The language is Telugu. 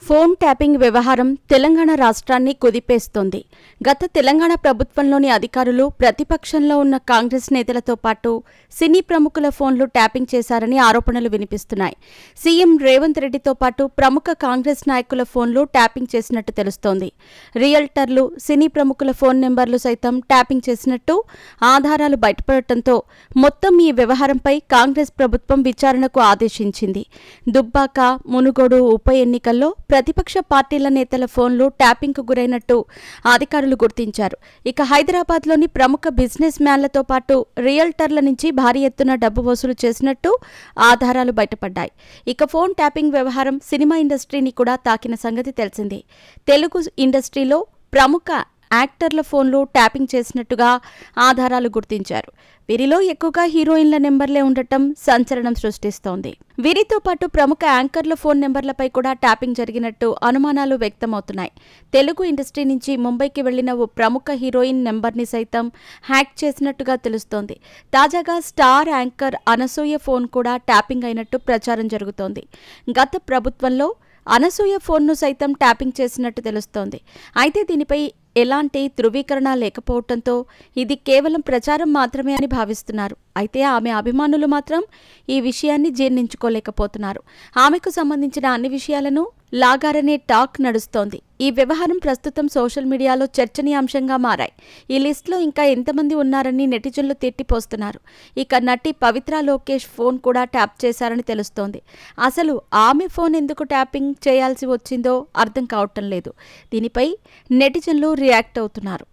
ఫోన్ ట్యాపింగ్ వ్యవహారం తెలంగాణ రాష్ట్రాన్ని కుదిపేస్తోంది. గత తెలంగాణ ప్రభుత్వంలోని అధికారులు ప్రతిపక్షంలో ఉన్న కాంగ్రెస్ నేతలతో పాటు సినీ ప్రముఖుల ఫోన్లు ట్యాపింగ్ చేశారని ఆరోపణలు వినిపిస్తున్నాయి. సీఎం రేవంత్ రెడ్డితో పాటు ప్రముఖ కాంగ్రెస్ నాయకుల ఫోన్లు ట్యాపింగ్ చేసినట్టు తెలుస్తోంది. రియల్టర్లు, సినీ ప్రముఖుల ఫోన్ నెంబర్లు సైతం ట్యాపింగ్ చేసినట్టు ఆధారాలు బయటపడటంతో మొత్తం ఈ వ్యవహారంపై కాంగ్రెస్ ప్రభుత్వం విచారణకు ఆదేశించింది. దుబ్బాక, మునుగోడు ఉప ఎన్నికల్లో ప్రతిపక్ష పార్టీల నేతల ఫోన్లు ట్యాపింగ్కు గురైనట్టు అధికారులు గుర్తించారు. ఇక హైదరాబాద్లోని ప్రముఖ బిజినెస్ మ్యాన్లతో పాటు రియల్టర్ల నుంచి భారీ ఎత్తున డబ్బు వసూలు చేసినట్టు ఆధారాలు బయటపడ్డాయి. ఇక ఫోన్ ట్యాపింగ్ వ్యవహారం సినిమా ఇండస్ట్రీని కూడా తాకిన సంగతి తెలిసిందే. తెలుగు ఇండస్ట్రీలో ప్రముఖ యాక్టర్ల ఫోన్లు ట్యాపింగ్ చేసినట్టుగా ఆధారాలు గుర్తించారు. వీరిలో ఎక్కువగా హీరోయిన్ల నెంబర్లే ఉండటం సంచలనం సృష్టిస్తోంది. వీరితో పాటు ప్రముఖ యాంకర్ల ఫోన్ నెంబర్లపై కూడా ట్యాపింగ్ జరిగినట్టు అనుమానాలు వ్యక్తమవుతున్నాయి. తెలుగు ఇండస్ట్రీ నుంచి ముంబైకి వెళ్లిన ఓ ప్రముఖ హీరోయిన్ నెంబర్ని సైతం హ్యాక్ చేసినట్టుగా తెలుస్తోంది. తాజాగా స్టార్ యాంకర్ అనసూయ ఫోన్ కూడా ట్యాపింగ్ అయినట్టు ప్రచారం జరుగుతోంది. గత ప్రభుత్వంలో అనసూయ ఫోన్ను సైతం ట్యాపింగ్ చేసినట్టు తెలుస్తోంది. అయితే దీనిపై ఎలాంటి ధృవీకరణ లేకపోవడంతో ఇది కేవలం ప్రచారం మాత్రమే అని భావిస్తున్నారు. అయితే ఆమె అభిమానులు మాత్రం ఈ విషయాన్ని జీర్ణించుకోలేకపోతున్నారు. ఆమెకు సంబంధించిన అన్ని విషయాలను లాగారనే టాక్ నడుస్తోంది. ఈ వ్యవహారం ప్రస్తుతం సోషల్ మీడియాలో చర్చనీయాంశంగా మారాయి. ఈ లిస్టులో ఇంకా ఎంతమంది ఉన్నారని నెటిజన్లు తిట్టిపోస్తున్నారు. ఇక నటి పవిత్ర లోకేష్ ఫోన్ కూడా ట్యాప్ చేశారని తెలుస్తోంది. అసలు ఆమె ఫోన్ ఎందుకు ట్యాపింగ్ చేయాల్సి వచ్చిందో అర్థం కావటం లేదు. దీనిపై నెటిజన్లు రియాక్ట్ అవుతున్నారు.